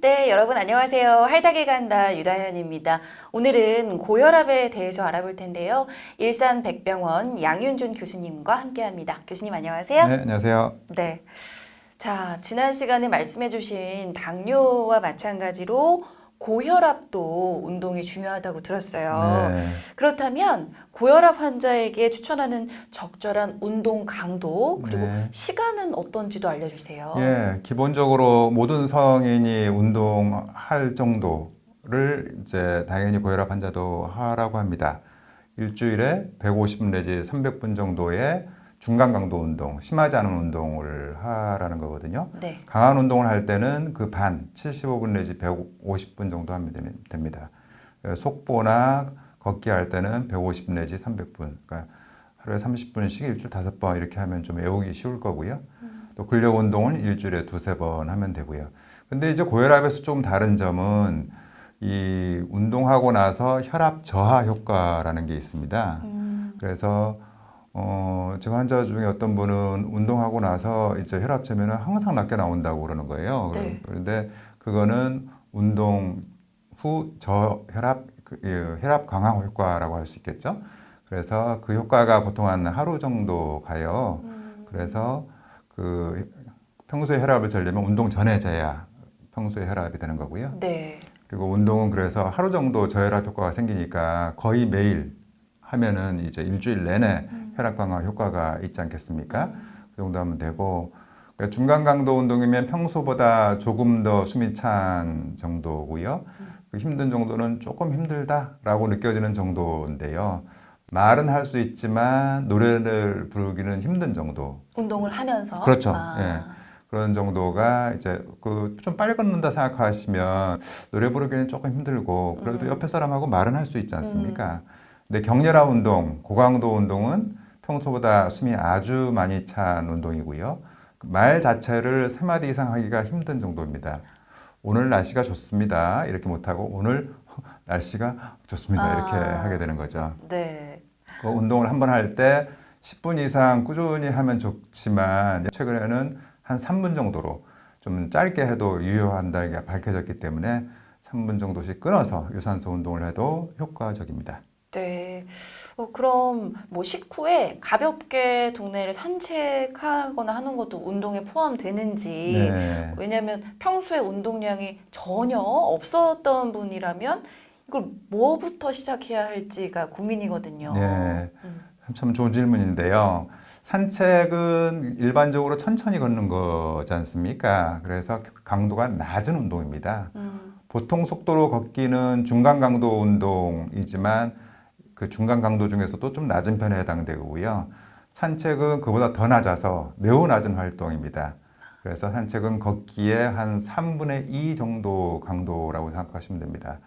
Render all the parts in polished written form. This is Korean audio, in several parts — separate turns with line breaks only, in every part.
네, 여러분 안녕하세요. 할당에 간다 유다현입니다. 오늘은 고혈압에 대해서 알아볼 텐데요. 일산백병원 양윤준 교수님과 함께합니다. 교수님 안녕하세요.
네, 안녕하세요.
네. 자, 지난 시간에 말씀해주신 당뇨와 마찬가지로 고혈압도 운동이 중요하다고 들었어요.
네.
그렇다면 고혈압 환자에게 추천하는 적절한 운동 강도 그리고
네.
시간은 어떤지도 알려주세요.
예, 기본적으로 모든 성인이 운동할 정도를 이제 당연히 고혈압 환자도 하라고 합니다. 일주일에 150분 내지 300분 정도의 중간 강도 운동, 심하지 않은 운동을 하라는 거거든요.
네.
강한 운동을 할 때는 그 반, 75분 내지 150분 정도 하면 됩니다. 속보나 걷기 할 때는 150분 내지 300분. 그러니까 하루에 30분씩 일주일 5번 이렇게 하면 좀 외우기 쉬울 거고요. 또 근력 운동은 일주일에 2-3번 하면 되고요. 근데 이제 고혈압에서 좀 다른 점은 이 운동하고 나서 혈압 저하 효과라는 게 있습니다. 그래서 제 환자 중에 어떤 분은 운동하고 나서 이제 혈압 재면은 항상 낮게 나온다고 그러는 거예요.
네.
그런데 그거는 운동 후 저혈압 혈압 강화 효과라고 할 수 있겠죠. 그래서 그 효과가 보통 한 하루 정도 가요. 그래서 그 평소에 혈압을 재려면 운동 전에 재야 평소에 혈압이 되는 거고요.
네.
그리고 운동은 그래서 하루 정도 저혈압 효과가 생기니까 거의 매일 하면은 이제 일주일 내내 혈압 강화 효과가 있지 않겠습니까? 그 정도 하면 되고, 그러니까 중간 강도 운동이면 평소보다 조금 더 숨이 찬 정도고요. 그 힘든 정도는 조금 힘들다라고 느껴지는 정도인데요. 말은 할 수 있지만 노래를 부르기는 힘든 정도.
운동을 하면서.
그렇죠. 예. 그런 정도가 이제 그 좀 빨리 걷는다 생각하시면 노래 부르기는 조금 힘들고 그래도 옆에 사람하고 말은 할 수 있지 않습니까? 근데 격렬한 운동, 고강도 운동은 평소보다 숨이 아주 많이 찬 운동이고요. 말 자체를 3마디 이상 하기가 힘든 정도입니다. 오늘 날씨가 좋습니다. 이렇게 못하고 오늘 날씨가 좋습니다. 이렇게 하게 되는 거죠.
네.
그 운동을 한번 할 때 10분 이상 꾸준히 하면 좋지만 최근에는 한 3분 정도로 좀 짧게 해도 유효한다는 게 밝혀졌기 때문에 3분 정도씩 끊어서 유산소 운동을 해도 효과적입니다.
네. 그럼 뭐 식후에 가볍게 동네를 산책하거나 하는 것도 운동에 포함되는지.
네.
왜냐하면 평소에 운동량이 전혀 없었던 분이라면 이걸 뭐부터 시작해야 할지가 고민이거든요.
네. 참 좋은 질문인데요. 산책은 일반적으로 천천히 걷는 거지 않습니까? 그래서 강도가 낮은 운동입니다. 보통 속도로 걷기는 중간 강도 운동이지만 그 중간 강도 중에서도 좀 낮은 편에 해당되고요. 산책은 그보다 더 낮아서 매우 낮은 활동입니다. 그래서 산책은 걷기에 한 3분의 2 정도 강도라고 생각하시면 됩니다.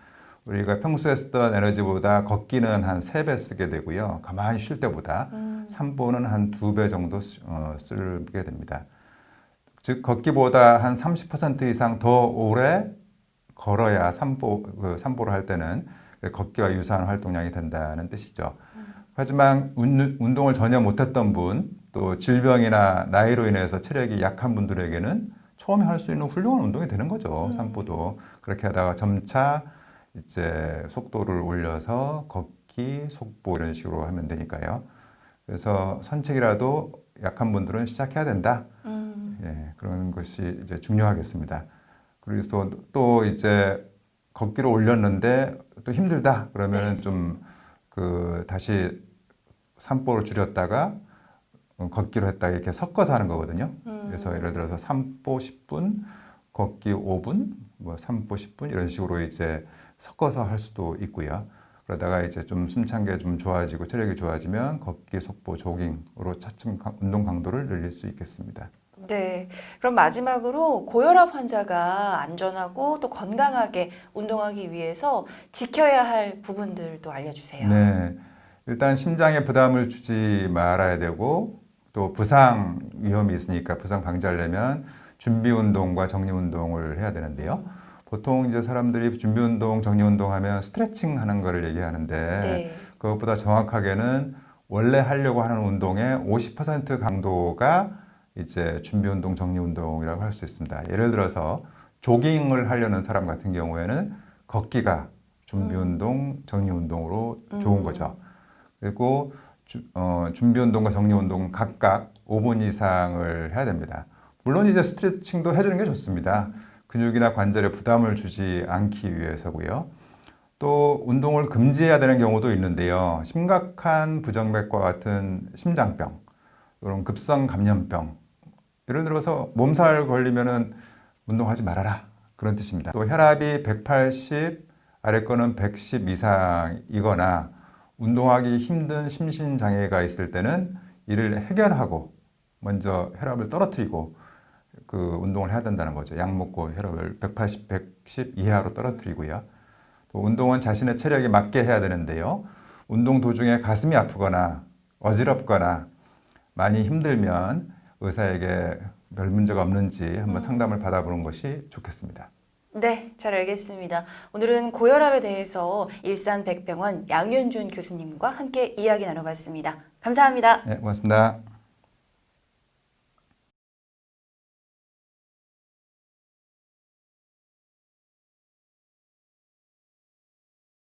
우리가 평소에 쓰던 에너지보다 걷기는 한 3배 쓰게 되고요. 가만히 쉴 때보다 산보는 한 2배 정도 쓰게 됩니다. 즉 걷기보다 한 30% 이상 더 오래 걸어야 산보를 할 때는 걷기와 유사한 활동량이 된다는 뜻이죠. 하지만 운동을 전혀 못했던 분, 또 질병이나 나이로 인해서 체력이 약한 분들에게는 처음에 할 수 있는 훌륭한 운동이 되는 거죠. 산보도. 그렇게 하다가 점차 이제 속도를 올려서 걷기, 속보 이런 식으로 하면 되니까요. 그래서 산책이라도 약한 분들은 시작해야 된다. 예, 그런 것이 이제 중요하겠습니다. 그래서 또 이제 걷기로 올렸는데 또 힘들다 그러면 좀 다시 산보를 줄였다가 걷기로 했다 이렇게 섞어서 하는 거거든요. 그래서 예를 들어서 산보 10분, 걷기 5분, 뭐 산보 10분 이런 식으로 이제 섞어서 할 수도 있고요. 그러다가 이제 좀 숨찬 게 좀 좋아지고 체력이 좋아지면 걷기, 속보, 조깅으로 차츰 운동 강도를 늘릴 수 있겠습니다.
네. 그럼 마지막으로 고혈압 환자가 안전하고 또 건강하게 운동하기 위해서 지켜야 할 부분들도 알려주세요.
네. 일단 심장에 부담을 주지 말아야 되고 또 부상 위험이 있으니까 부상 방지하려면 준비 운동과 정리 운동을 해야 되는데요. 보통 이제 사람들이 준비 운동, 정리 운동 하면 스트레칭 하는 거를 얘기하는데
네.
그것보다 정확하게는 원래 하려고 하는 운동의 50% 강도가 이제 준비 운동, 정리 운동이라고 할 수 있습니다. 예를 들어서 조깅을 하려는 사람 같은 경우에는 걷기가 준비운동, 정리운동으로 좋은 거죠. 그리고 준비운동과 정리운동 각각 5분 이상을 해야 됩니다. 물론 이제 스트레칭도 해주는 게 좋습니다. 근육이나 관절에 부담을 주지 않기 위해서고요. 또 운동을 금지해야 되는 경우도 있는데요. 심각한 부정맥과 같은 심장병, 이런 급성 감염병, 예를 들어서 몸살 걸리면은 운동하지 말아라, 그런 뜻입니다. 또 혈압이 180, 아래 거는 110 이상이거나 운동하기 힘든 심신장애가 있을 때는 이를 해결하고 먼저 혈압을 떨어뜨리고 그 운동을 해야 된다는 거죠. 약 먹고 혈압을 180, 110 이하로 떨어뜨리고요. 또 운동은 자신의 체력에 맞게 해야 되는데요. 운동 도중에 가슴이 아프거나 어지럽거나 많이 힘들면 의사에게 별 문제가 없는지 한번 상담을 받아보는 것이 좋겠습니다.
네, 잘 알겠습니다. 오늘은 고혈압에 대해서 일산백병원 양윤준 교수님과 함께 이야기 나눠봤습니다. 감사합니다.
네, 고맙습니다.